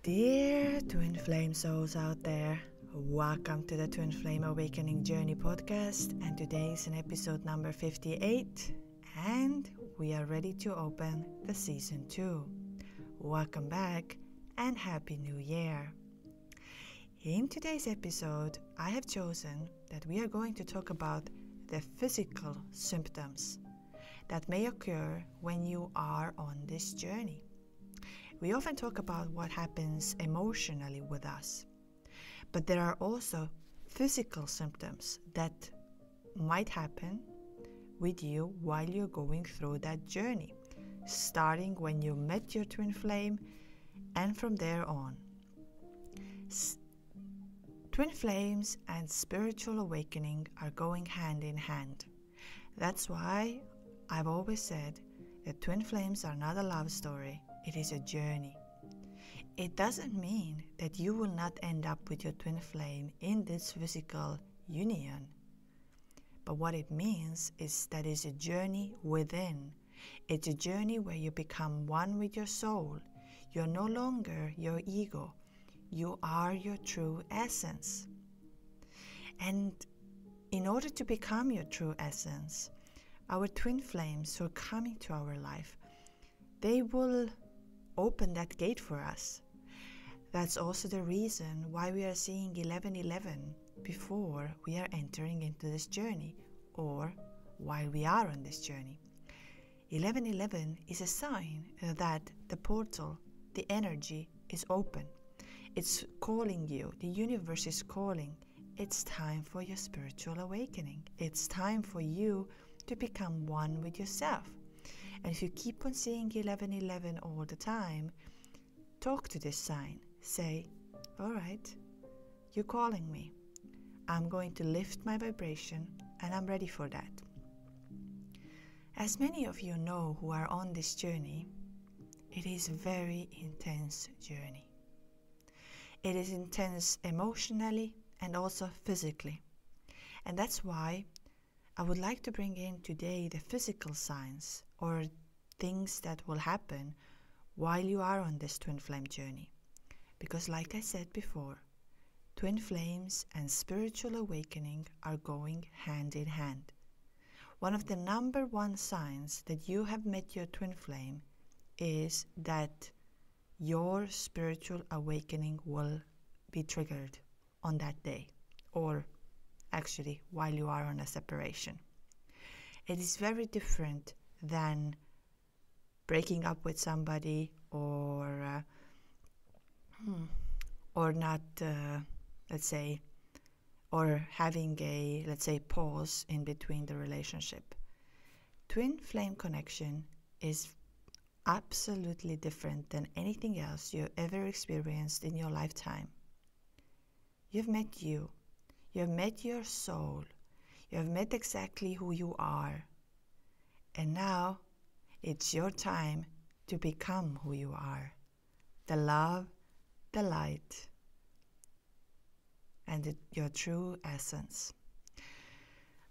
Dear twin flame souls out there, welcome to the Twin Flame Awakening Journey podcast, and today is an episode number 58, and we are ready to open the season 2. Welcome back and Happy New Year. In today's episode, I have chosen that we are going to talk about the physical symptoms that may occur when you are on this journey. We often talk about what happens emotionally with us, but there are also physical symptoms that might happen with you while you're going through that journey, starting when you met your twin flame and from there on. Twin flames and spiritual awakening are going hand in hand. That's why I've always said that twin flames are not a love story. It is a journey. It doesn't mean that you will not end up with your twin flame in this physical union. But what it means is that it's a journey within. It's a journey where you become one with your soul. You're no longer your ego. You are your true essence. And in order to become your true essence, our twin flames who are coming to our life, they will open that gate for us. That's also the reason why we are seeing 1111 before we are entering into this journey, or while we are on this journey. 1111 is a sign that the portal, the energy is open. It's calling you. The universe is calling. It's time for your spiritual awakening. It's time for you to become one with yourself. And if you keep on seeing 1111 all the time, talk to this sign. Say, all right, you're calling me. I'm going to lift my vibration and I'm ready for that. As many of you know who are on this journey, it is a very intense journey. It is intense emotionally and also physically. And that's why I would like to bring in today the physical signs or things that will happen while you are on this twin flame journey. Because like I said before, twin flames and spiritual awakening are going hand in hand. One of the number one signs that you have met your twin flame is that your spiritual awakening will be triggered on that day, or actually while you are on a separation. It is very different than breaking up with somebody or not, let's say, or having a, let's say, pause in between the relationship. Twin flame connection is absolutely different than anything else you've ever experienced in your lifetime. You've met you. You've met your soul. You have met exactly who you are. And now it's your time to become who you are. The love, the light, and your true essence.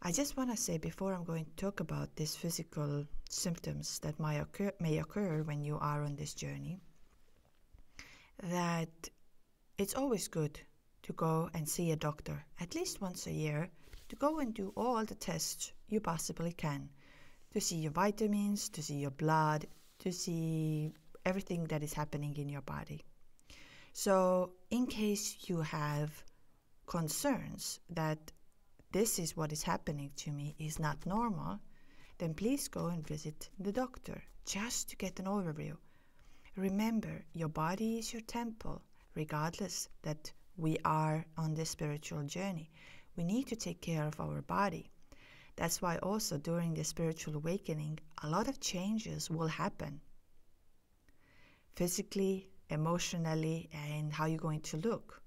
I just want to say before I'm going to talk about these physical symptoms that may occur when you are on this journey, that it's always good to go and see a doctor at least once a year, to go and do all the tests you possibly can, to see your vitamins, to see your blood, to see everything that is happening in your body. So in case you have concerns that this is what is happening to me is not normal, then please go and visit the doctor just to get an overview. Remember, your body is your temple, regardless that we are on this spiritual journey. We need to take care of our body. That's why also during the spiritual awakening, a lot of changes will happen. Physically, emotionally, and how you're going to look.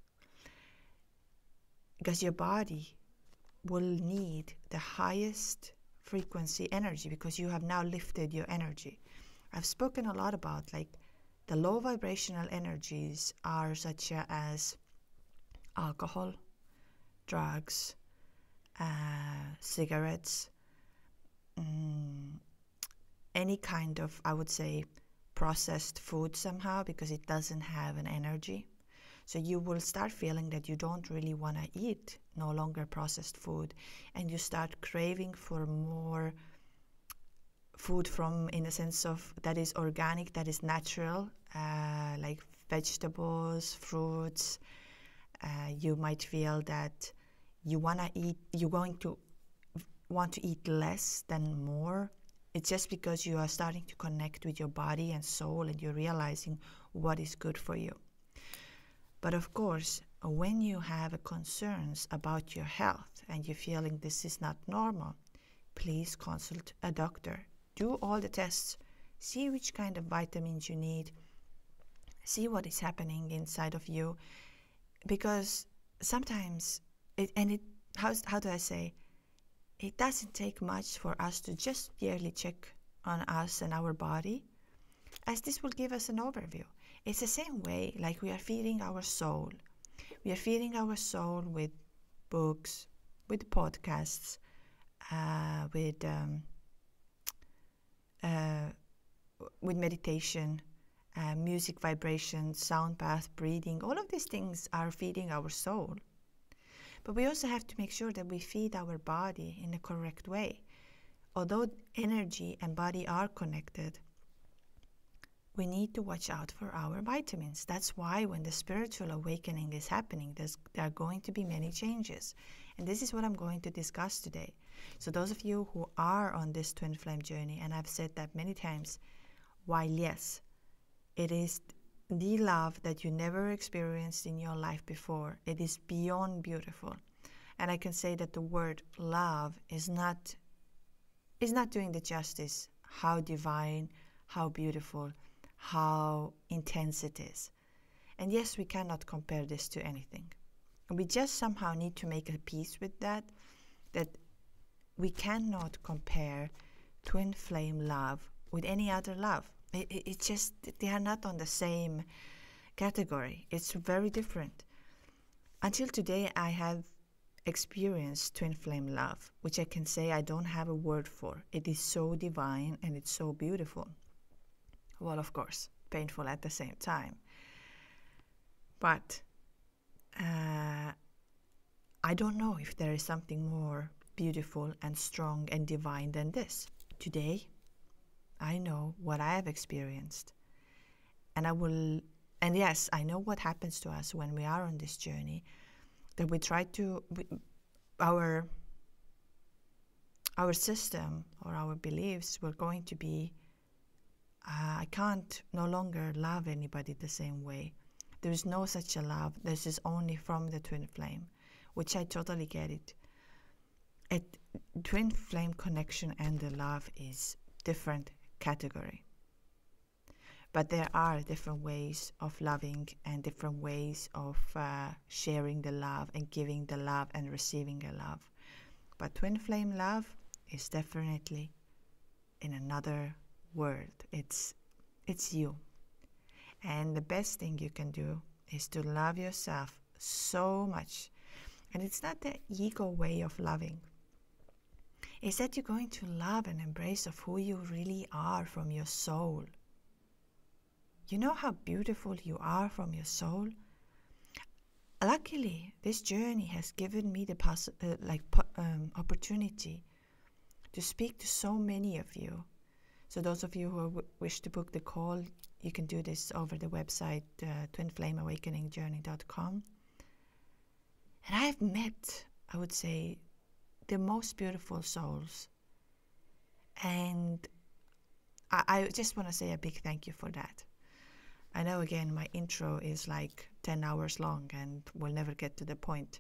Because your body will need the highest frequency energy because you have now lifted your energy. I've spoken a lot about like the low vibrational energies are such as alcohol, drugs, cigarettes, any kind of, I would say, processed food somehow because it doesn't have an energy. So you will start feeling that you don't really want to eat no longer processed food, and you start craving for more food from, in a sense of, that is organic, that is natural, like vegetables, fruits. You might feel that you're going to want to eat less than more. It's just because you are starting to connect with your body and soul, and you're realizing what is good for you. But of course, when you have concerns about your health and you're feeling this is not normal, please consult a doctor. Do all the tests. See which kind of vitamins you need. See what is happening inside of you. Because sometimes, how do I say, it doesn't take much for us to just yearly check on us and our body, as this will give us an overview. It's the same way like we are feeding our soul. We are feeding our soul with books, with podcasts, with meditation, music, vibration, sound bath, breathing. All of these things are feeding our soul. But we also have to make sure that we feed our body in the correct way. Although energy and body are connected, we need to watch out for our vitamins. That's why when the spiritual awakening is happening, there are going to be many changes. And this is what I'm going to discuss today. So those of you who are on this twin flame journey, and I've said that many times, while yes, it is the love that you never experienced in your life before, it is beyond beautiful. And I can say that the word love is not doing the justice how divine, how beautiful, how intense it is. And yes, we cannot compare this to anything. We just somehow need to make a peace with that we cannot compare twin flame love with any other love. It's just, they are not on the same category. It's very different. Until today, I have experienced twin flame love, which I can say I don't have a word for. It is so divine and it's so beautiful. Well, of course, painful at the same time. But I don't know if there is something more beautiful and strong and divine than this. Today, I know what I have experienced. And yes, I know what happens to us when we are on this journey, that we try to, our system or our beliefs were going to be, I can't no longer love anybody the same way. There is no such a love. This is only from the twin flame, which I totally get it. A twin flame connection and the love is different category. But there are different ways of loving and different ways of sharing the love and giving the love and receiving the love. But twin flame love is definitely in another world. It's you. And the best thing you can do is to love yourself so much. And it's not the ego way of loving. It's that you're going to love and embrace of who you really are from your soul. You know how beautiful you are from your soul? Luckily, this journey has given me the opportunity to speak to so many of you. So those of you who wish to book the call, you can do this over the website twinflameawakeningjourney.com. And I have met, I would say, the most beautiful souls. And I just want to say a big thank you for that. I know, again, my intro is like 10 hours long and will never get to the point.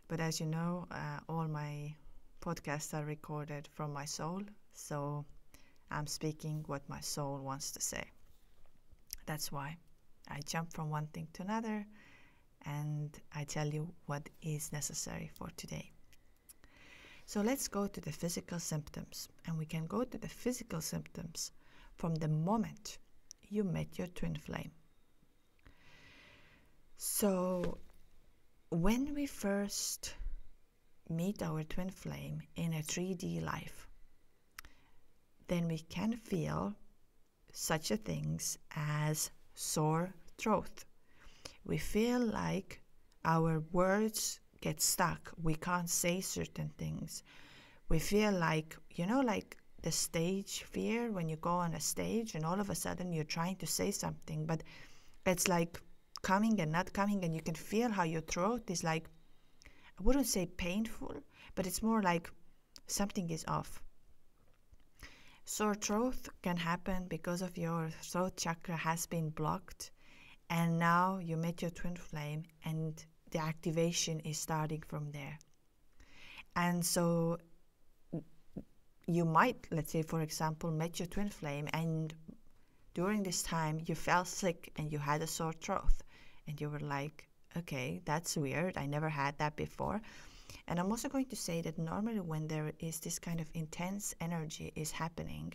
But as you know, all my podcasts are recorded from my soul. So I'm speaking what my soul wants to say. That's why I jump from one thing to another and I tell you what is necessary for today. So let's go to the physical symptoms. And we can go to the physical symptoms from the moment you met your twin flame. So when we first meet our twin flame in a 3D life, then we can feel such a things as sore throat. We feel like our words get stuck. We can't say certain things. We feel like, like the stage fear when you go on a stage and all of a sudden you're trying to say something, but it's like coming and not coming, and you can feel how your throat is like, I wouldn't say painful, but it's more like something is off. Sore throat can happen because of your throat chakra has been blocked, and now you met your twin flame and the activation is starting from there. And so you might, let's say for example, met your twin flame, and during this time you felt sick and you had a sore throat, and you were like, okay, that's weird, I never had that before. And I'm also going to say that normally when there is this kind of intense energy is happening,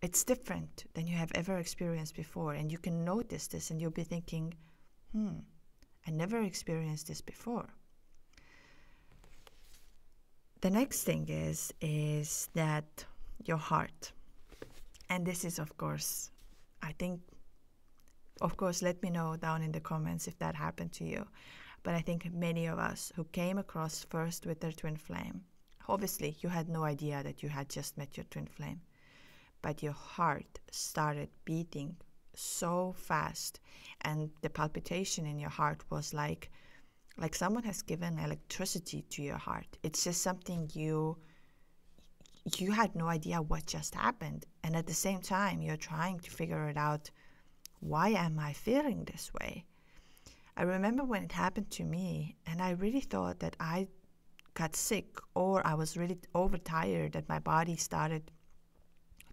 it's different than you have ever experienced before, and you can notice this and you'll be thinking, I never experienced this before. The next thing is that your heart, and this is of course, I think, of course, let me know down in the comments if that happened to you. But I think many of us who came across first with their twin flame, obviously you had no idea that you had just met your twin flame, but your heart started beating so fast, and the palpitation in your heart was like someone has given electricity to your heart. It's just something you had no idea what just happened, and at the same time you're trying to figure it out. Why am I feeling this way? I remember when it happened to me, and I really thought that I got sick, or I was really overtired, that my body started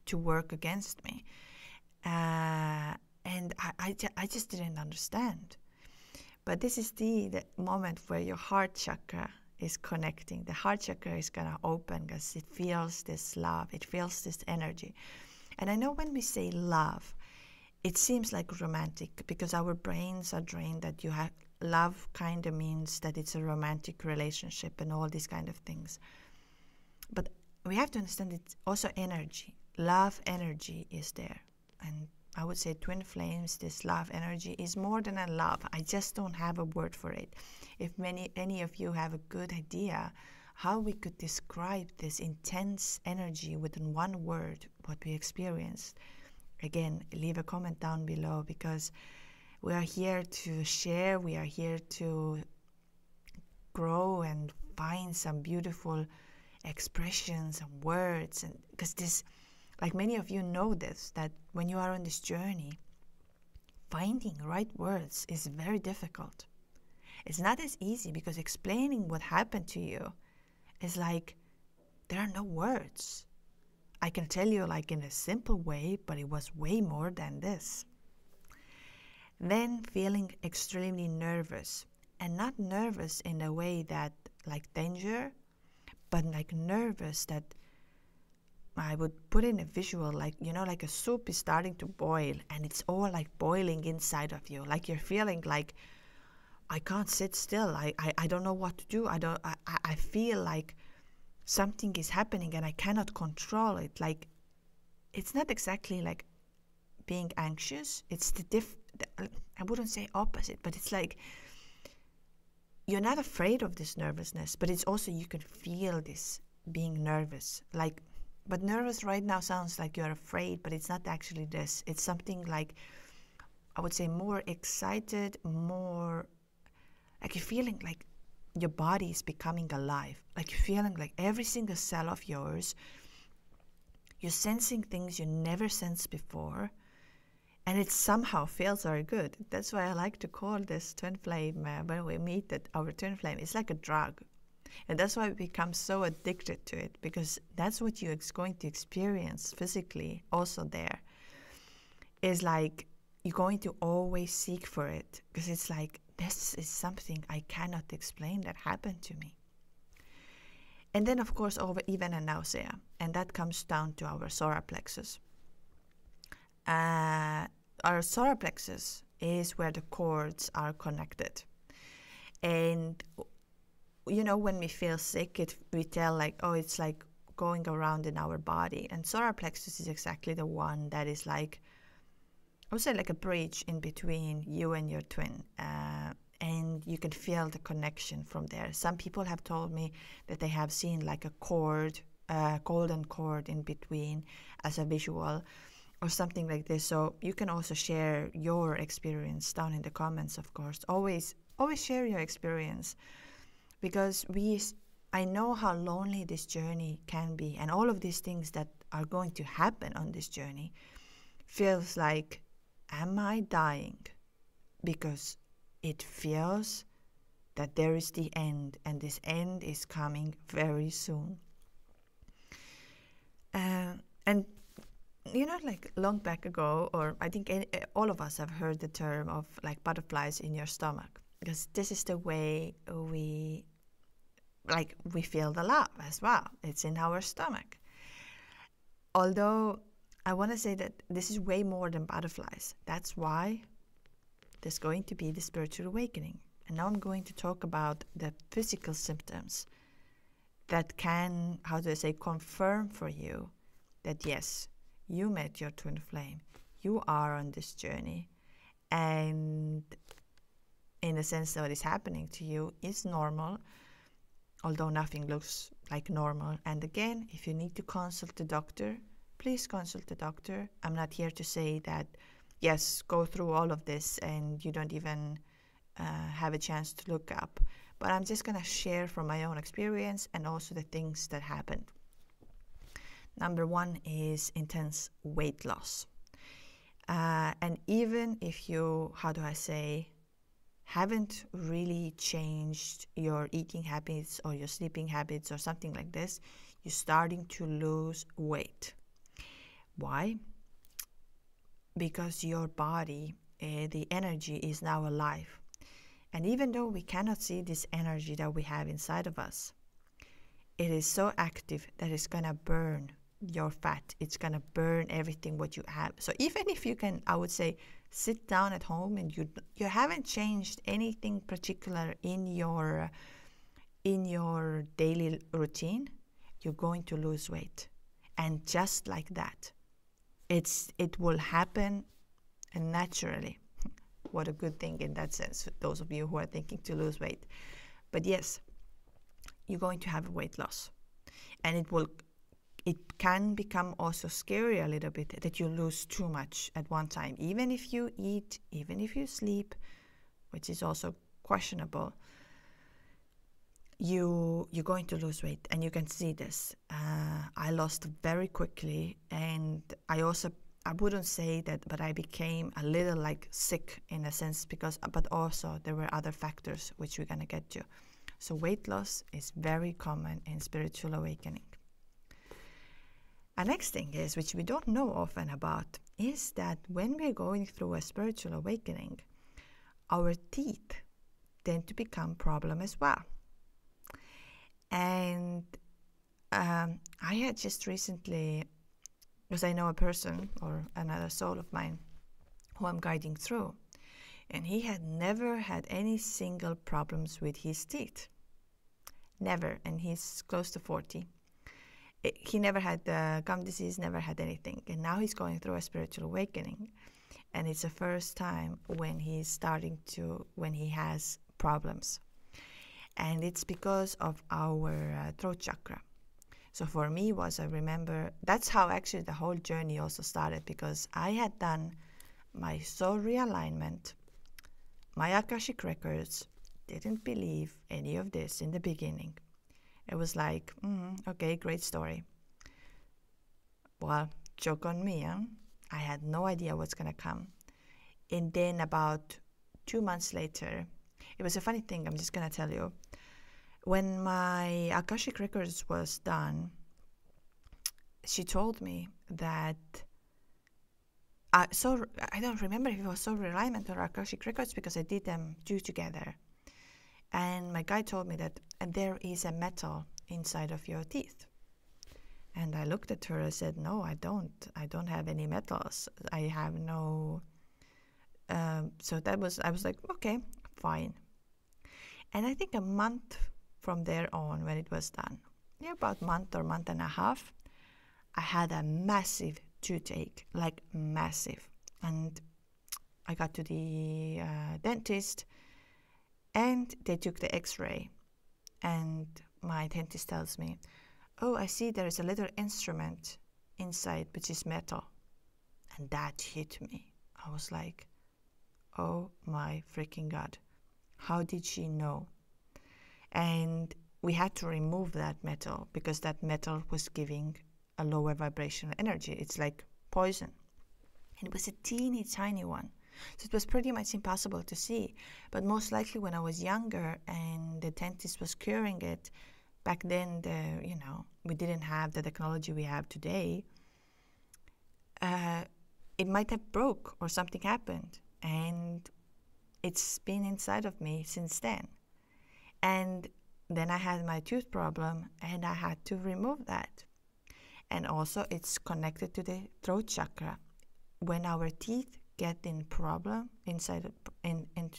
to work against me. And I just didn't understand. But this is the moment where your heart chakra is connecting. The heart chakra is going to open because it feels this love. It feels this energy. And I know when we say love, it seems like romantic, because our brains are trained that you have love kind of means that it's a romantic relationship and all these kind of things. But we have to understand it's also energy. Love energy is there. And I would say twin flames, this love energy is more than a love. I just don't have a word for it. If any of you have a good idea how we could describe this intense energy within one word, what we experienced, again, leave a comment down below, because we are here to share, we are here to grow and find some beautiful expressions and words. And because this, like many of you know this, that when you are on this journey, finding right words is very difficult. It's not as easy, because explaining what happened to you is like, there are no words. I can tell you like in a simple way, but it was way more than this. Then feeling extremely nervous, and not nervous in a way that like danger, but like nervous that I would put in a visual, like, like a soup is starting to boil and it's all like boiling inside of you. Like you're feeling like, I can't sit still. I don't know what to do. I feel like something is happening and I cannot control it. Like, it's not exactly like being anxious. It's I wouldn't say opposite, but it's like you're not afraid of this nervousness, but it's also, you can feel this being nervous. Like, but nervous right now sounds like you're afraid, but it's not actually this. It's something like, I would say more excited, more like you're feeling like your body is becoming alive. Like you're feeling like every single cell of yours, you're sensing things you never sensed before, and it somehow feels very good. That's why I like to call this twin flame, when we meet our twin flame, it's like a drug. And that's why we become so addicted to it, because that's what you're going to experience physically also there. Is like you're going to always seek for it, because it's like, this is something I cannot explain that happened to me. And then, of course, even a nausea, and that comes down to our solar plexus. Our solar plexus is where the cords are connected. And, when we feel sick, we tell like, oh, it's like going around in our body. And solar plexus is exactly the one that is like, I would say, like a bridge in between you and your twin. And you can feel the connection from there. Some people have told me that they have seen like a cord, golden cord in between as a visual or something like this. So you can also share your experience down in the comments, of course. Always share your experience, because I know how lonely this journey can be, and all of these things that are going to happen on this journey feels like, am I dying? Because it feels that there is the end, and this end is coming very soon. And you know, like long back ago, or I think all of us have heard the term of like butterflies in your stomach, because this is the way we feel the love as well. It's in our stomach. Although I want to say that this is way more than butterflies. That's why there's going to be the spiritual awakening. And now I'm going to talk about the physical symptoms that can, how do I say, confirm for you that yes, you met your twin flame. You are on this journey. And in a sense, what is happening to you is normal, although nothing looks like normal. And again, if you need to consult the doctor, please consult the doctor. I'm not here to say that, yes, go through all of this and you don't even have a chance to look up. But I'm just going to share from my own experience and also the things that happened. Number one is intense weight loss. And even if you, how do I say, haven't really changed your eating habits or your sleeping habits or something like this, you're starting to lose weight. Why? Because your body, the energy is now alive. And even though we cannot see this energy that we have inside of us, it is so active that it's going to burn your fat. It's going to burn everything what you have. So even if you can, I would say, sit down at home and you haven't changed anything particular in your daily routine, you're going to lose weight. And just like that, it will happen naturally. What a good thing in that sense, those of you who are thinking to lose weight. But yes, you're going to have a weight loss. And it can become also scary a little bit that you lose too much at one time. Even if you eat, even if you sleep, which is also questionable, you're going to lose weight. And you can see this. I lost very quickly, and I wouldn't say that, but I became a little like sick in a sense, but also there were other factors which we're going to get to. So weight loss is very common in spiritual awakening. A next thing is, which we don't know often about, is that when we're going through a spiritual awakening, our teeth tend to become problem as well. And I had just recently, because I know a person or another soul of mine who I'm guiding through, and he had never had any single problems with his teeth. Never. And he's close to 40. He never had gum disease, never had anything. And now he's going through a spiritual awakening. And it's the first time when he has problems. And it's because of our throat chakra. So for me I remember, that's how actually the whole journey also started, because I had done my soul realignment, my Akashic records, didn't believe any of this in the beginning. It was like, okay, great story. Well, joke on me, huh? I had no idea what's going to come. And then about 2 months later, it was a funny thing, I'm just going to tell you. When my Akashic records was done, she told me that, I don't remember if it was soul realignment or Akashic records, because I did them two together. And my guide told me that there is a metal inside of your teeth. And I looked at her and said, no, I don't have any metals. I have no, so I was like, okay, fine. And I think a month from there on, when it was done, about month or month and a half, I had a massive toothache, like massive. And I got to the dentist, and they took the x-ray. And my dentist tells me, oh, I see there is a little instrument inside, which is metal. And that hit me. I was like, oh my freaking God. How did she know? And we had to remove that metal because that metal was giving a lower vibrational energy. It's like poison. And it was a teeny tiny one. So it was pretty much impossible to see. But most likely when I was younger and the dentist was curing it, back then, we didn't have the technology we have today. It might have broke or something happened. And it's been inside of me since then. And then I had my tooth problem and I had to remove that. And also it's connected to the throat chakra. When our teeth get into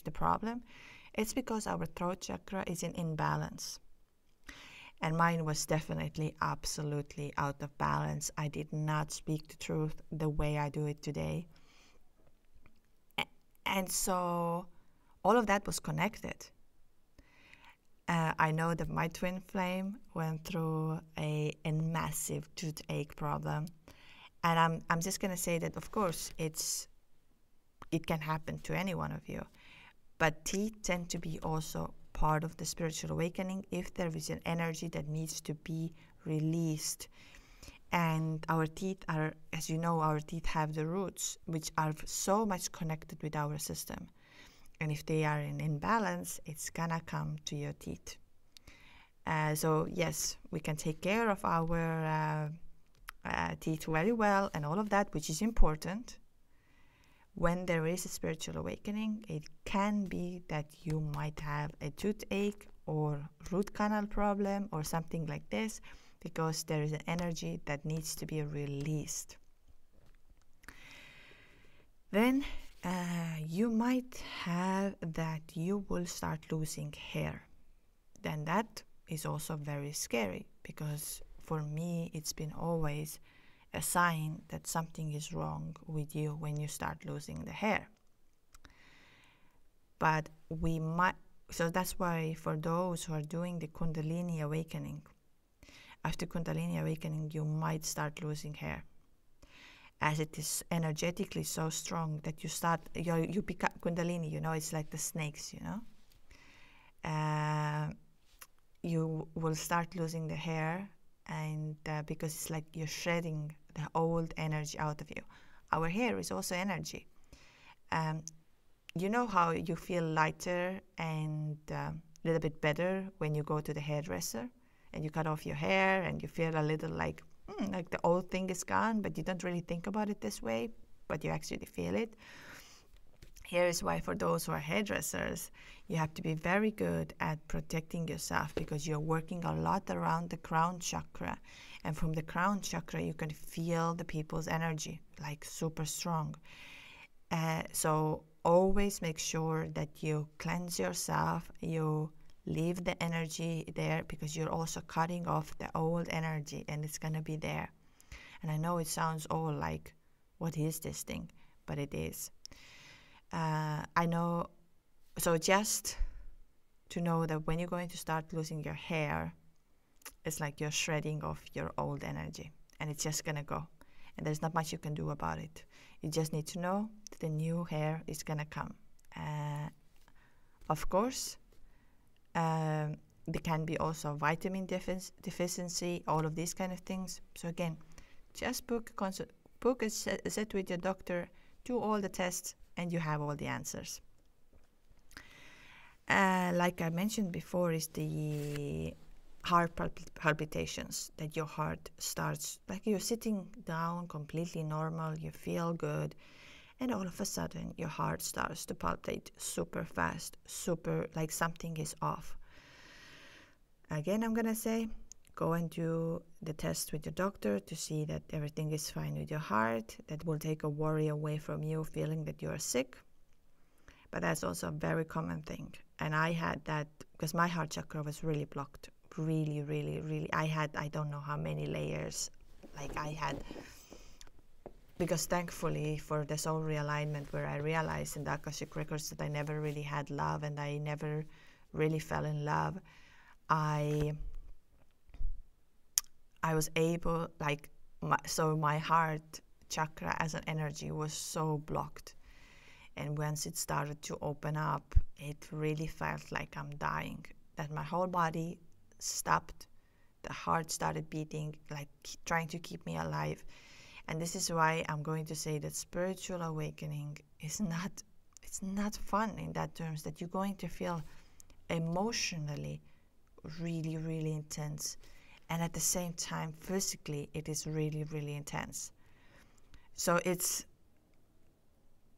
the problem, it's because our throat chakra is in imbalance. And mine was definitely absolutely out of balance. I did not speak the truth the way I do it today. And so all of that was connected. I know that my twin flame went through a massive toothache problem. And I'm just going to say that, of course, it can happen to any one of you. But teeth tend to be also part of the spiritual awakening if there is an energy that needs to be released. And our teeth are, as you know, our teeth have the roots, which are so much connected with our system. And if they are in imbalance, it's gonna come to your teeth. So yes, we can take care of our teeth very well and all of that, which is important. When there is a spiritual awakening, it can be that you might have a toothache or root canal problem or something like this, because there is an energy that needs to be released. Then you might have that you will start losing hair. Then that is also very scary, because for me it's been always a sign that something is wrong with you when you start losing the hair. But so that's why for those who are doing the Kundalini awakening, after Kundalini awakening you might start losing hair, as it is energetically so strong that you become Kundalini, it's like the snakes, you will start losing the hair, and because it's like you're shedding the old energy out of you. Our hair is also energy. You know how you feel lighter and a little bit better when you go to the hairdresser and you cut off your hair and you feel a little like the old thing is gone, but you don't really think about it this way, but you actually feel it. Here is why for those who are hairdressers, you have to be very good at protecting yourself, because you're working a lot around the crown chakra. And from the crown chakra, you can feel the people's energy, like super strong. So always make sure that you cleanse yourself, you leave the energy there, because you're also cutting off the old energy and it's going to be there. And I know it sounds all like, what is this thing? But it is. I know, so just to know that when you're going to start losing your hair, it's like you're shredding off your old energy, and it's just gonna go, and there's not much you can do about it. You just need to know that the new hair is gonna come. Of course, there can be also vitamin deficiency, all of these kind of things. So again, just book a set with your doctor, do all the tests, and you have all the answers. Like I mentioned before, is the heart palpitations, that your heart starts, like you're sitting down completely normal, you feel good, and all of a sudden your heart starts to palpitate super fast, super like something is off. Again, I'm gonna say, go and do the test with your doctor to see that everything is fine with your heart. That will take a worry away from you feeling that you are sick. But that's also a very common thing. And I had that because my heart chakra was really blocked really, really, really, I don't know how many layers, like I had, because thankfully for the soul realignment, where I realized in the Akashic Records that I never really had love and I never really fell in love, I was able, like, so my heart chakra as an energy was so blocked. And once it started to open up, it really felt like I'm dying, that my whole body stopped, the heart started beating, like trying to keep me alive. And this is why I'm going to say that spiritual awakening is not, it's not fun in that terms, that you're going to feel emotionally really, really intense. And at the same time, physically, it is really, really intense. So it's,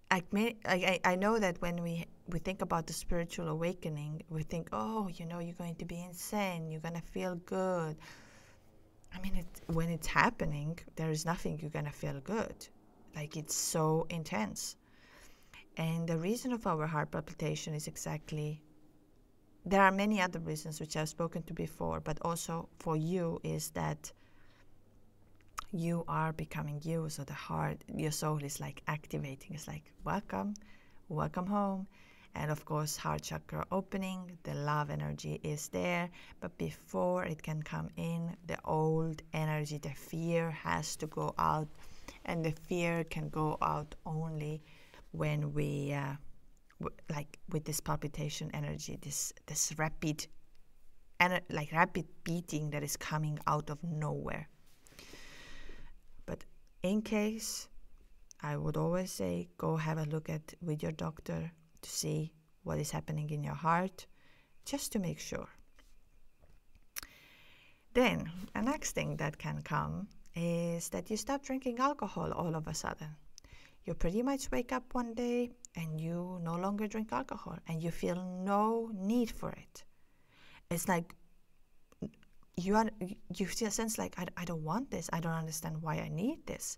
I know that when we think about the spiritual awakening, we think, oh, you know, you're going to be insane, you're going to feel good. I mean, when it's happening, there is nothing you're going to feel good. Like, it's so intense. And the reason of our heart palpitation is exactly, there are many other reasons which I've spoken to before, but also for you is that you are becoming you. So the heart, your soul is like activating. It's like, welcome, welcome home. And of course, heart chakra opening, the love energy is there. But before it can come in, the old energy, the fear has to go out. And the fear can go out only when we, like with this palpitation energy, this rapid, like rapid beating that is coming out of nowhere. But in case, I would always say, go have a look at with your doctor to see what is happening in your heart, just to make sure. Then, a next thing that can come is that you stop drinking alcohol all of a sudden. You pretty much wake up one day and you no longer drink alcohol and you feel no need for it. It's like you feel a sense like, I don't want this, I don't understand why I need this.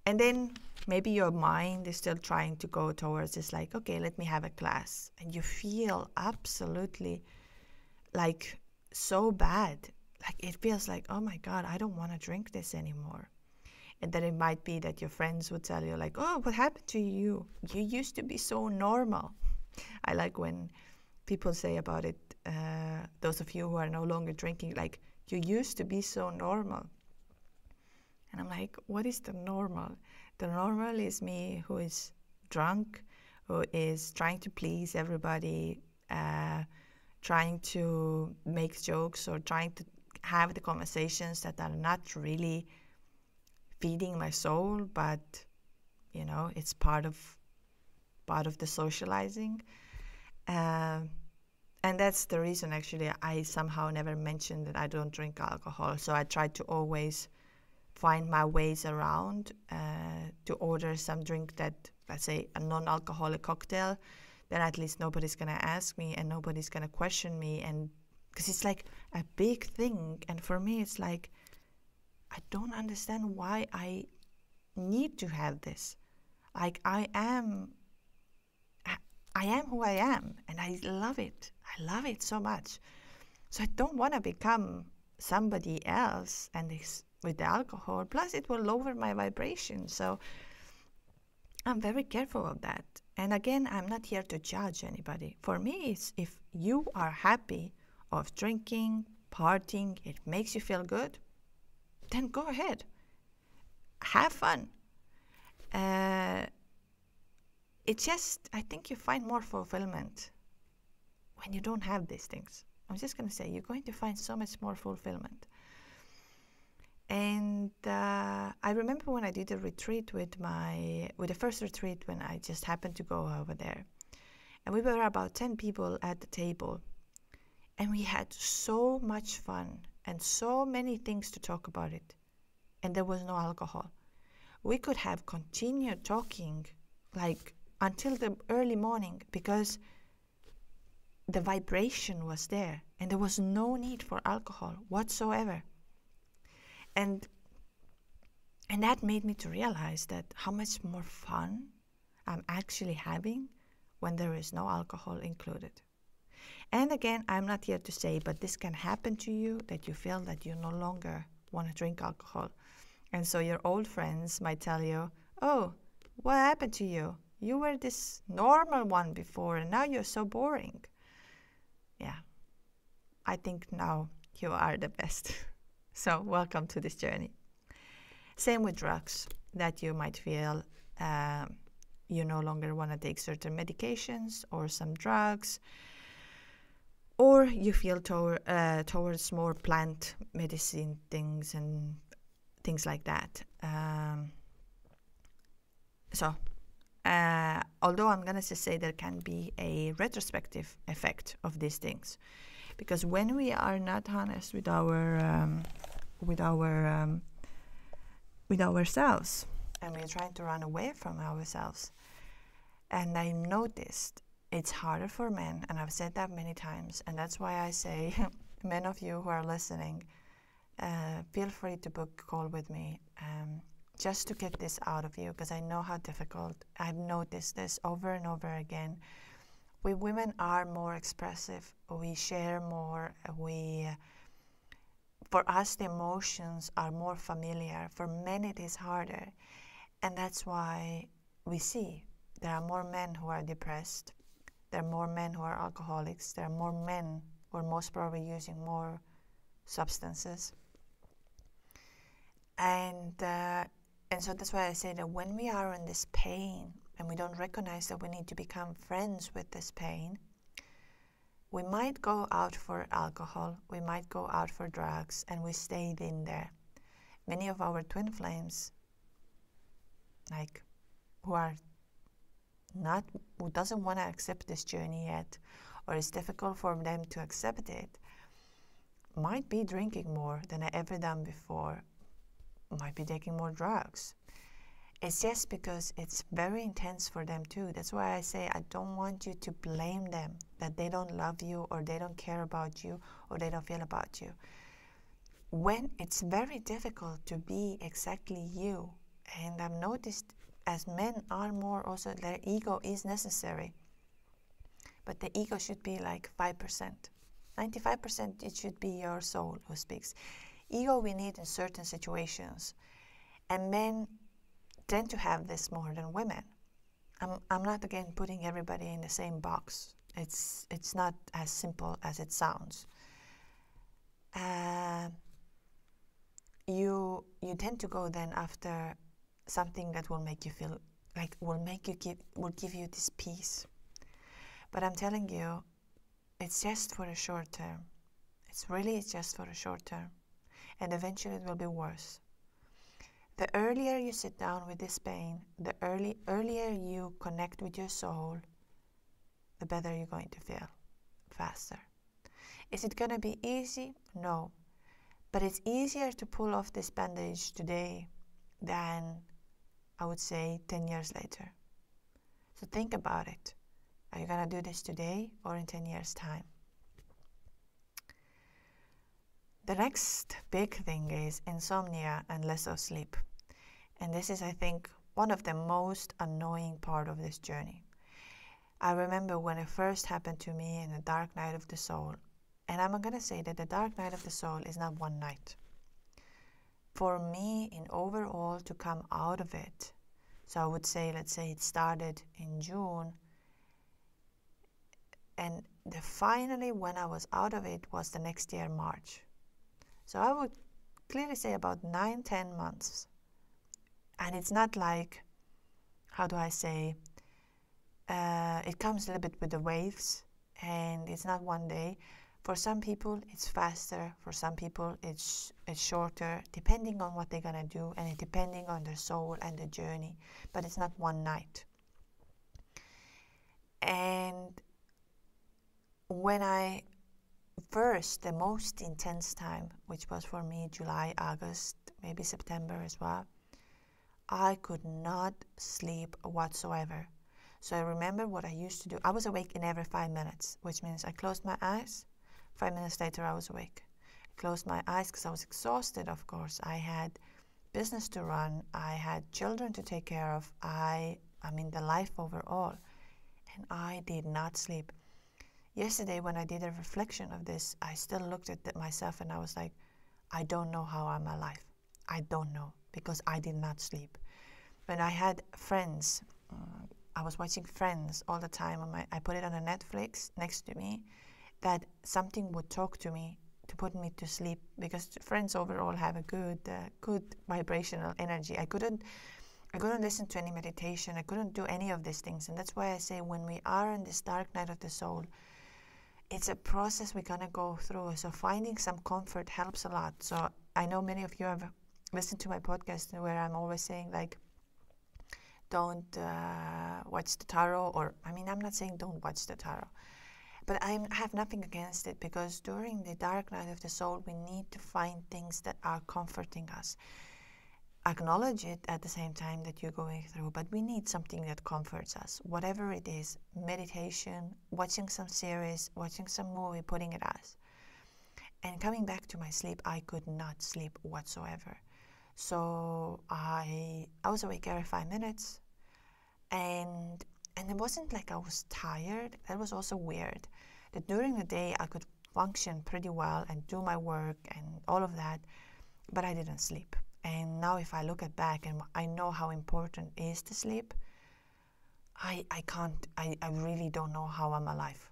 And then maybe your mind is still trying to go towards this, like, okay, let me have a glass. And you feel absolutely like so bad. Like it feels like, oh my God, I don't want to drink this anymore. And then it might be that your friends would tell you like, oh, what happened to you? You used to be so normal. I like when people say about it, those of you who are no longer drinking, like, you used to be so normal. And I'm like, what is the normal? The normal is me who is drunk, who is trying to please everybody, trying to make jokes or trying to have the conversations that are not really feeding my soul, but, you know, it's part of the socializing. And that's the reason, actually, I somehow never mentioned that I don't drink alcohol. So I try to always find my ways around to order some drink that, let's say, a non-alcoholic cocktail, then at least nobody's going to ask me and nobody's going to question me. And because it's like a big thing. And for me, it's like, I don't understand why I need to have this. Like, I am who I am, and I love it. I love it so much. So I don't want to become somebody else, and with the alcohol. Plus, it will lower my vibration. So I'm very careful of that. And again, I'm not here to judge anybody. For me, it's if you are happy of drinking, partying, it makes you feel good, then go ahead. Have fun. It's just, I think you find more fulfillment when you don't have these things. I'm just going to say, you're going to find so much more fulfillment. And I remember when I did a retreat with the first retreat, when I just happened to go over there. And we were about 10 people at the table. And we had so much fun and so many things to talk about it. And there was no alcohol. We could have continued talking like until the early morning because the vibration was there and there was no need for alcohol whatsoever. And that made me to realize that how much more fun I'm actually having when there is no alcohol included. And again, I'm not here to say, but this can happen to you, that you feel that you no longer want to drink alcohol. And so your old friends might tell you, oh, what happened to you? You were this normal one before, and now you're so boring. Yeah, I think now you are the best. So welcome to this journey. Same with drugs, that you might feel you no longer want to take certain medications or some drugs, or you feel towards more plant medicine things and things like that. Although I'm going to say there can be a retrospective effect of these things, because when we are not honest with ourselves, and we're trying to run away from ourselves, and I noticed it's harder for men, and I've said that many times, and that's why I say, men of you who are listening, feel free to book a call with me, just to get this out of you, because I know how difficult. I've noticed this over and over again. We women are more expressive. We share more. For us, the emotions are more familiar. For men, it is harder. And that's why we see there are more men who are depressed. There are more men who are alcoholics. There are more men who are most probably using more substances. And so that's why I say that when we are in this pain and we don't recognize that we need to become friends with this pain, we might go out for alcohol, we might go out for drugs, and we stay in there. Many of our twin flames, like who doesn't want to accept this journey yet, or it's difficult for them to accept it, might be drinking more than I ever done before, might be taking more drugs. It's just because it's very intense for them too. That's why I say I don't want you to blame them that they don't love you, or they don't care about you, or they don't feel about you. When it's very difficult to be exactly you, and I've noticed as men are more also, their ego is necessary, but the ego should be like 5%. 95% it should be your soul who speaks. Ego we need in certain situations, and men tend to have this more than women. I'm not again putting everybody in the same box. It's not as simple as it sounds. You tend to go then after something that will make you feel like will give you this peace. But I'm telling you, it's just for a short term. It's just for a short term, and eventually it will be worse. The earlier you sit down with this pain, the earlier you connect with your soul, the better you're going to feel, faster. Is it going to be easy? No. But it's easier to pull off this bandage today than, I would say, 10 years later. So think about it. Are you going to do this today or in 10 years' time? The next big thing is insomnia and less of sleep. And this is, I think, one of the most annoying part of this journey. I remember when it first happened to me in the dark night of the soul. And I'm going to say that the dark night of the soul is not one night. For me, in overall, to come out of it, so I would say, let's say it started in June, and finally when I was out of it was the next year, March. So I would clearly say about 9-10 months. And it's not like, how do I say, it comes a little bit with the waves, and it's not one day. For some people it's faster, for some people it's shorter, depending on what they're gonna do and depending on their soul and the journey, but it's not one night. And when the most intense time, which was for me July, August, maybe September as well, I could not sleep whatsoever. So I remember what I used to do. I was awake in every 5 minutes, which means I closed my eyes. 5 minutes later, I was awake. I closed my eyes because I was exhausted, of course. I had business to run. I had children to take care of. I mean, the life overall. And I did not sleep. Yesterday when I did a reflection of this, I still looked at myself and I was like, I don't know how I'm alive. I don't know, because I did not sleep. When I had Friends, I was watching Friends all the time. I put it on a Netflix next to me, that something would talk to me to put me to sleep, because Friends overall have a good vibrational energy. I couldn't listen to any meditation. I couldn't do any of these things. And that's why I say when we are in this dark night of the soul, it's a process we're going to go through. So finding some comfort helps a lot. So I know many of you have listened to my podcast where I'm always saying, like, don't watch the tarot. Or, I mean, I'm not saying don't watch the tarot, but I have nothing against it, because during the dark night of the soul, we need to find things that are comforting us. Acknowledge it at the same time that you're going through, but we need something that comforts us. Whatever it is, meditation, watching some series, watching some movie, putting it as. And coming back to my sleep, I could not sleep whatsoever. So I was awake every 5 minutes, and it wasn't like I was tired. That was also weird. That during the day I could function pretty well and do my work and all of that, but I didn't sleep. And now if I look back and I know how important it is to sleep, I really don't know how I'm alive.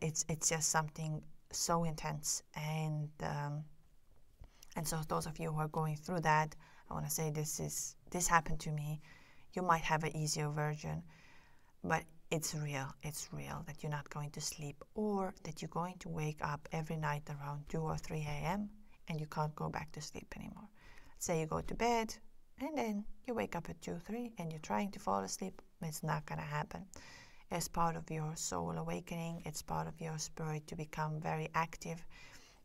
It's just something so intense. And so those of you who are going through that, I want to say this happened to me. You might have an easier version, but it's real. It's real that you're not going to sleep, or that you're going to wake up every night around 2 or 3 a.m. and you can't go back to sleep anymore. Say you go to bed and then you wake up at 2, 3 and you're trying to fall asleep. It's not going to happen. It's part of your soul awakening. It's part of your spirit to become very active.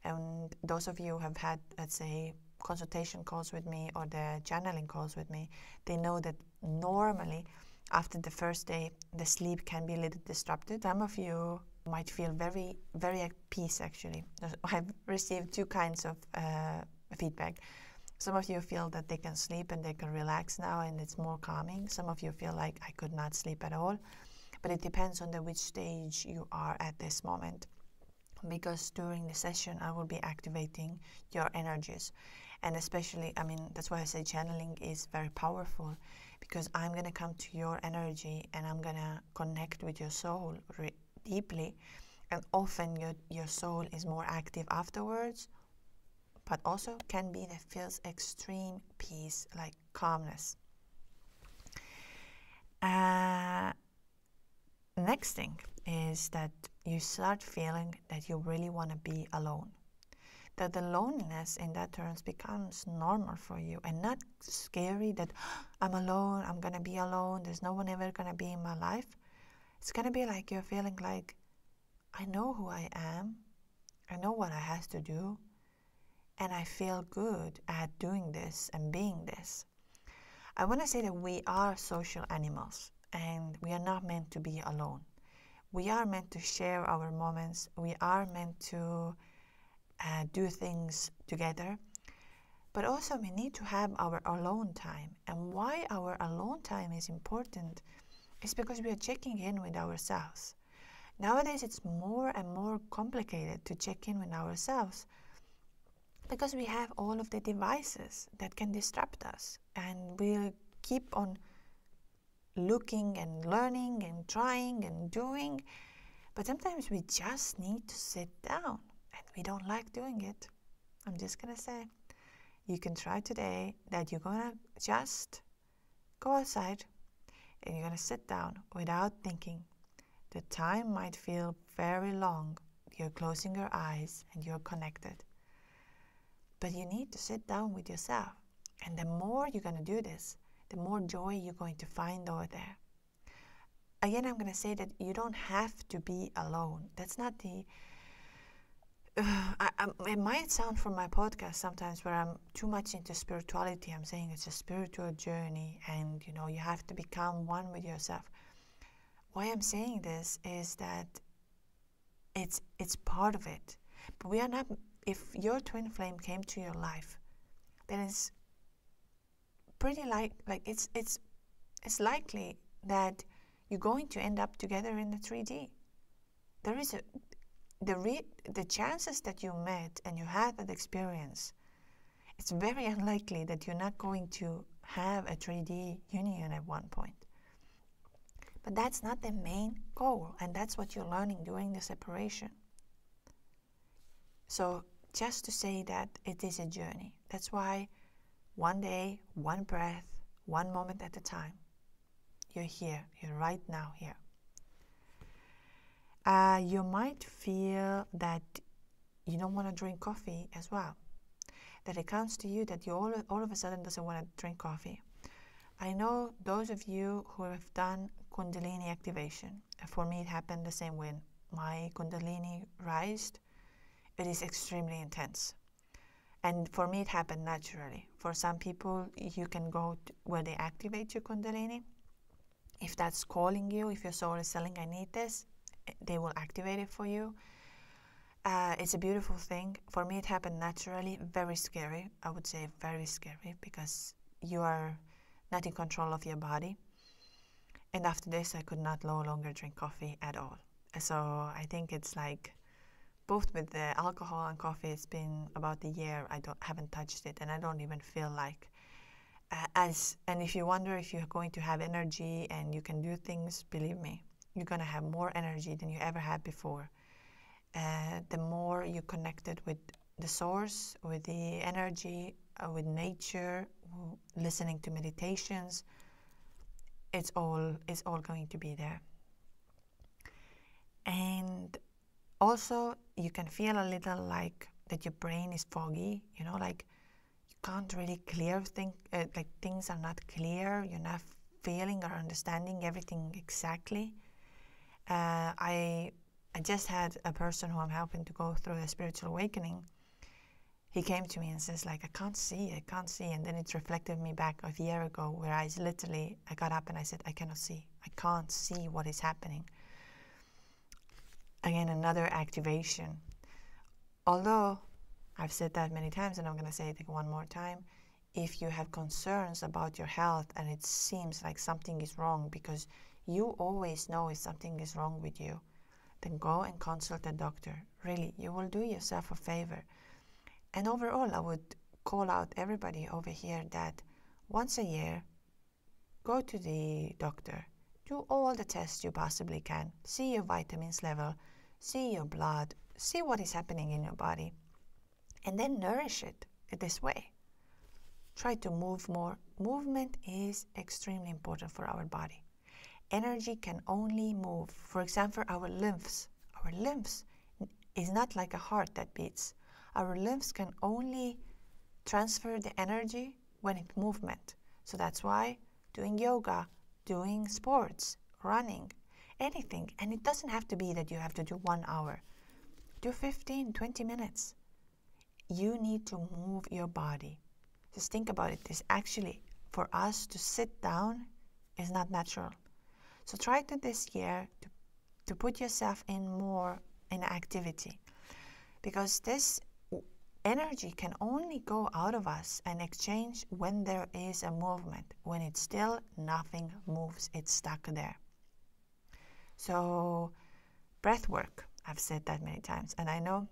And those of you who have had, let's say, consultation calls with me or the channeling calls with me, they know that normally after the first day, the sleep can be a little disrupted. Some of you might feel very, very at peace, actually. I've received 2 kinds of feedback. Some of you feel that they can sleep and they can relax now and it's more calming. Some of you feel like I could not sleep at all. But it depends on which stage you are at this moment. Because during the session, I will be activating your energies. And especially, I mean, that's why I say channeling is very powerful, because I'm going to come to your energy and I'm going to connect with your soul deeply. And often your soul is more active afterwards, but also can be that feels extreme peace, like calmness. Next thing is that you start feeling that you really want to be alone. That the loneliness in that terms becomes normal for you and not scary that I'm alone, I'm going to be alone, there's no one ever going to be in my life. It's going to be like you're feeling like, I know who I am, I know what I have to do, and I feel good at doing this and being this. I want to say that we are social animals and we are not meant to be alone. We are meant to share our moments. We are meant to do things together. But also we need to have our alone time. And why our alone time is important is because we are checking in with ourselves. Nowadays it's more and more complicated to check in with ourselves, because we have all of the devices that can disrupt us, and we'll keep on looking and learning and trying and doing, but sometimes we just need to sit down, and we don't like doing it. I'm just gonna say, you can try today that you're gonna just go outside and you're gonna sit down without thinking. The time might feel very long. You're closing your eyes and you're connected. But you need to sit down with yourself. And the more you're going to do this, the more joy you're going to find over there. Again, I'm going to say that you don't have to be alone. That's not the... it might sound from my podcast sometimes where I'm too much into spirituality. I'm saying it's a spiritual journey and, you have to become one with yourself. Why I'm saying this is that it's part of it. But we are not... If your twin flame came to your life, then it's pretty it's likely that you're going to end up together in the 3D. the chances that you met and you had that experience, it's very unlikely that you're not going to have a 3D union at one point. But that's not the main goal, and that's what you're learning during the separation. So just to say that it is a journey. That's why one day, one breath, one moment at a time. You're here. You're right now here. You might feel that you don't want to drink coffee as well. That it comes to you that you all of a sudden doesn't want to drink coffee. I know those of you who have done Kundalini activation. For me, it happened the same way. My Kundalini rised. It is extremely intense. And for me, it happened naturally. For some people, you can go where they activate your Kundalini. If that's calling you, if your soul is telling, I need this, they will activate it for you. It's a beautiful thing. For me, it happened naturally. Very scary. I would say very scary because you are not in control of your body. And after this, I could no longer drink coffee at all. So I think it's like both with the alcohol and coffee, it's been about a year I haven't touched it, and I don't even feel like and if you wonder if you're going to have energy and you can do things, believe me, you're going to have more energy than you ever had before. The more you're connected with the source, with the energy, with nature, listening to meditations, it's all going to be there. And also, you can feel a little like that your brain is foggy, like you can't really clear things, like things are not clear, you're not feeling or understanding everything exactly. I just had a person who I'm helping to go through a spiritual awakening. He came to me and says, like, I can't see. And then it reflected me back a year ago where I got up and I said, I cannot see. I can't see what is happening. Again, another activation. Although I've said that many times, and I'm going to say it one more time, if you have concerns about your health and it seems like something is wrong, because you always know if something is wrong with you, then go and consult a doctor. Really, you will do yourself a favor. And overall, I would call out everybody over here that once a year, go to the doctor. Do all the tests you possibly can. See your vitamins level. See your blood. See what is happening in your body. And then nourish it this way. Try to move more. Movement is extremely important for our body. Energy can only move. For example, our lymphs. Our lymphs is not like a heart that beats. Our lymphs can only transfer the energy when it's movement. So that's why doing yoga, doing sports, running, anything. And it doesn't have to be that you have to do 1 hour. Do 15, 20 minutes. You need to move your body. Just think about it. This actually, for us to sit down is not natural. So try to this year to put yourself in more in activity. Because this energy can only go out of us and exchange when there is a movement. When it's still, nothing moves. It's stuck there. So breath work, I've said that many times. And I know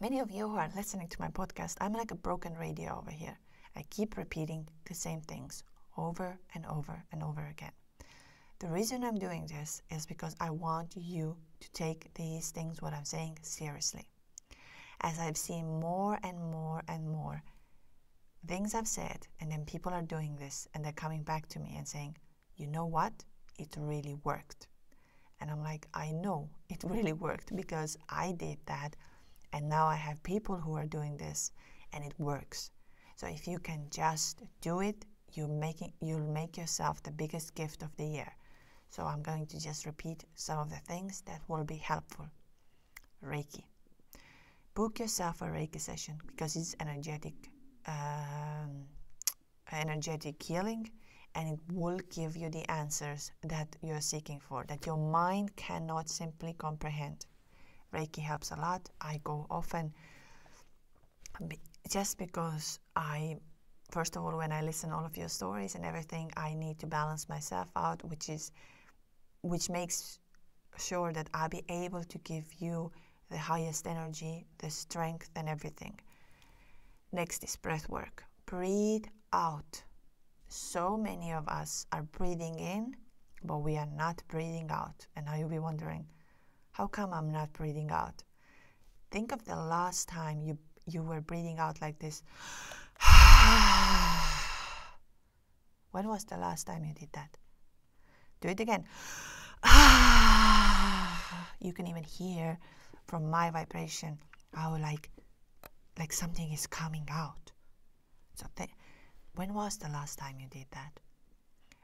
many of you who are listening to my podcast, I'm like a broken radio over here. I keep repeating the same things over and over and over again. The reason I'm doing this is because I want you to take these things, what I'm saying, seriously. As I've seen more and more and more things I've said, and then people are doing this, and they're coming back to me and saying, you know what? It really worked. And I'm like, I know it really worked because I did that, and now I have people who are doing this, and it works. So if you can just do it, you'll make yourself the biggest gift of the year. So I'm going to just repeat some of the things that will be helpful. Reiki. Book yourself a Reiki session because it's energetic healing, and it will give you the answers that you're seeking for, that your mind cannot simply comprehend. Reiki helps a lot. I go often just because first of all, when I listen all of your stories and everything, I need to balance myself out, which makes sure that I'll be able to give you the highest energy, the strength and everything. Next is breath work. Breathe out. So many of us are breathing in, but we are not breathing out. And now you'll be wondering, how come I'm not breathing out? Think of the last time you were breathing out like this. When was the last time you did that? Do it again. You can even hear from my vibration how like something is coming out. So when was the last time you did that?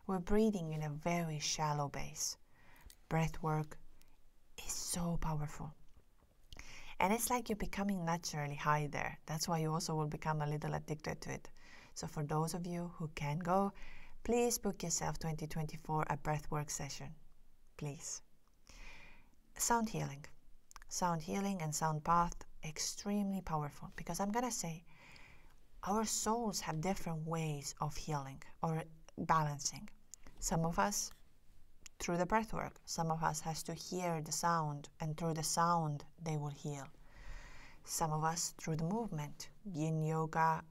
We're breathing in a very shallow base. Breath work is so powerful. And it's like you're becoming naturally high there. That's why you also will become a little addicted to it. So for those of you who can go, please book yourself 2024 a breathwork session. Please. Sound healing. Sound healing and sound path, extremely powerful. Because I'm going to say, our souls have different ways of healing or balancing. Some of us through the breathwork. Some of us has to hear the sound, and through the sound they will heal. Some of us through the movement, yin yoga,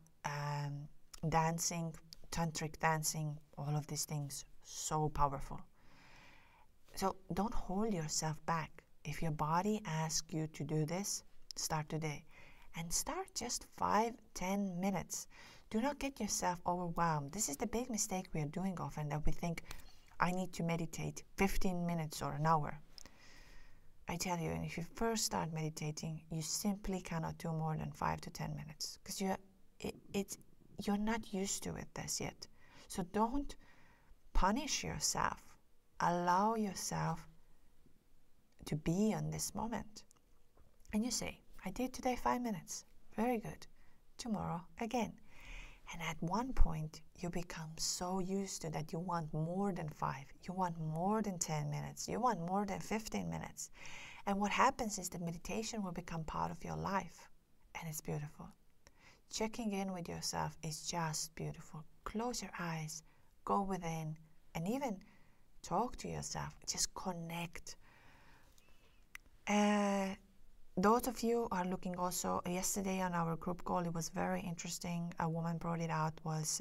dancing, tantric dancing, all of these things, so powerful. So don't hold yourself back. If your body asks you to do this, start today. And start just 5-10 minutes. Do not get yourself overwhelmed. This is the big mistake we are doing often, that we think, I need to meditate 15 minutes or an hour. I tell you, if you first start meditating, you simply cannot do more than 5 to 10 minutes because you're not used to this yet. So don't punish yourself. Allow yourself to be on this moment. And you say, I did today 5 minutes. Very good. Tomorrow again. And at one point, you become so used to that you want more than 5. You want more than 10 minutes. You want more than 15 minutes. And what happens is that meditation will become part of your life. And it's beautiful. Checking in with yourself is just beautiful. Close your eyes, go within, and even talk to yourself. Just connect. Those of you are looking also, yesterday on our group call, it was very interesting. A woman brought it out, was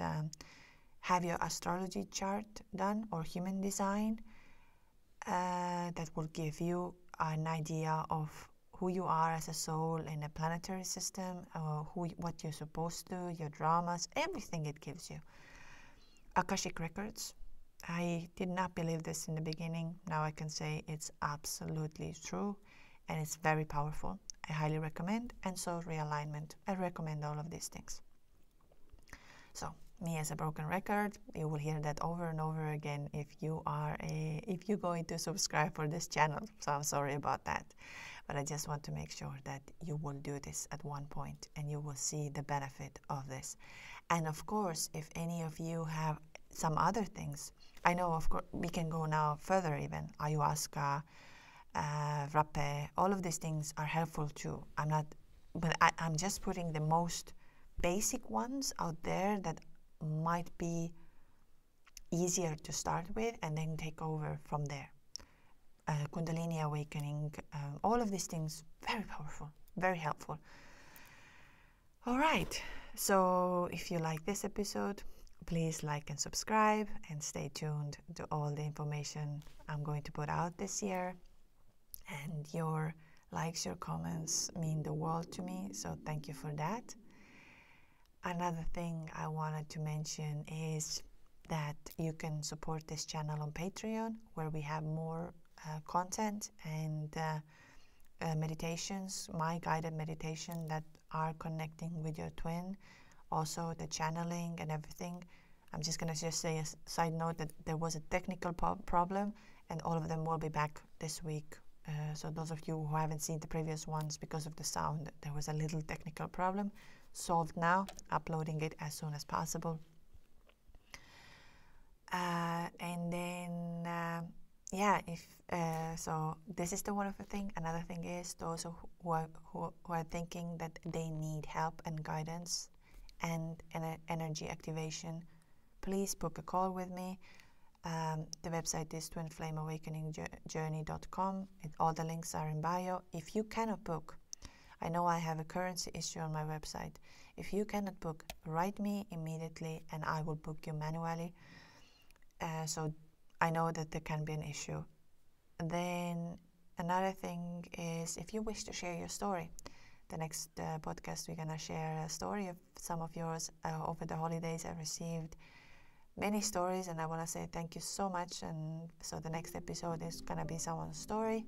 have your astrology chart done or human design. That will give you an idea of who you are as a soul in a planetary system, what you're supposed to do, your dramas, everything it gives you. Akashic records. I did not believe this in the beginning. Now I can say it's absolutely true. And it's very powerful. I highly recommend. And so realignment. I recommend all of these things. So me as a broken record, you will hear that over and over again if you're going to subscribe for this channel. So I'm sorry about that. But I just want to make sure that you will do this at one point and you will see the benefit of this. And of course, if any of you have some other things, I know of course we can go now further even. Ayahuasca, rapé, all of these things are helpful too. I'm just putting the most basic ones out there that might be easier to start with and then take over from there. Kundalini awakening, all of these things, very powerful, very helpful. All right, so if you like this episode, please like and subscribe and stay tuned to all the information I'm going to put out this year. And your likes, your comments mean the world to me, so thank you for that. Another thing I wanted to mention is that you can support this channel on Patreon, where we have more content and meditations, my guided meditation that are connecting with your twin, also the channeling and everything. I'm just going to say a side note that there was a technical problem, and all of them will be back this week. So those of you who haven't seen the previous ones, because of the sound, there was a little technical problem. Solved now, uploading it as soon as possible. And then, so this is the wonderful thing. Another thing is those who are thinking that they need help and guidance and energy activation, please book a call with me. The website is twinflameawakeningjourney.com. All the links are in bio. If you cannot book, I know I have a currency issue on my website. If you cannot book, write me immediately and I will book you manually. So I know that there can be an issue. Then another thing is, if you wish to share your story, the next podcast we're going to share a story of some of yours. Over the holidays I received many stories and I want to say thank you so much. And so the next episode is going to be someone's story.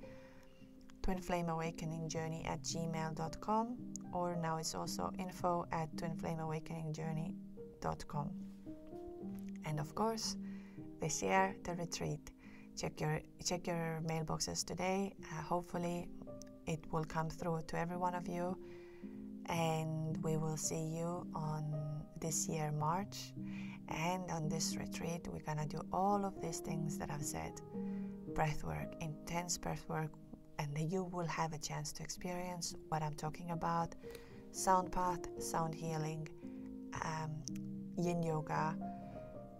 twinflameawakeningjourney@gmail.com, or now it's also info@twinflameawakeningjourney.com. And of course, this year, the retreat. Check your mailboxes today. Hopefully it will come through to every one of you, and we will see you on this year March. And on this retreat we're gonna do all of these things that I've said: breath work, intense breath work, and then you will have a chance to experience what I'm talking about: sound path, sound healing, yin yoga.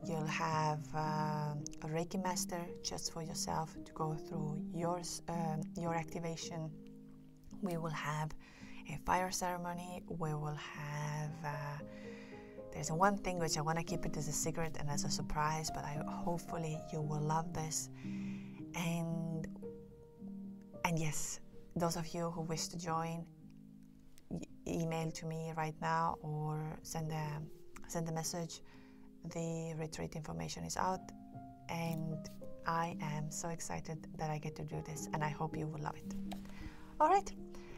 You'll have a Reiki master just for yourself to go through your activation. We will have a fire ceremony. We will have there's one thing which I want to keep it as a secret and as a surprise, but hopefully you will love this. And yes, those of you who wish to join, email to me right now or send a message. The retreat information is out, and I am so excited that I get to do this, and I hope you will love it. All right,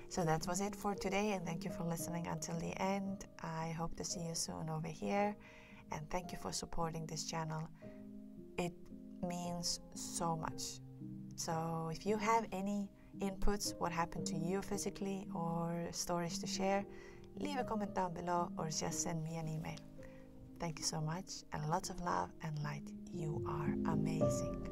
so that was it for today, and thank you for listening until the end. I hope to see you soon over here, and thank you for supporting this channel. It means so much. So if you have any inputs, what happened to you physically, or stories to share, leave a comment down below or just send me an email. Thank you so much, and lots of love and light. You are amazing.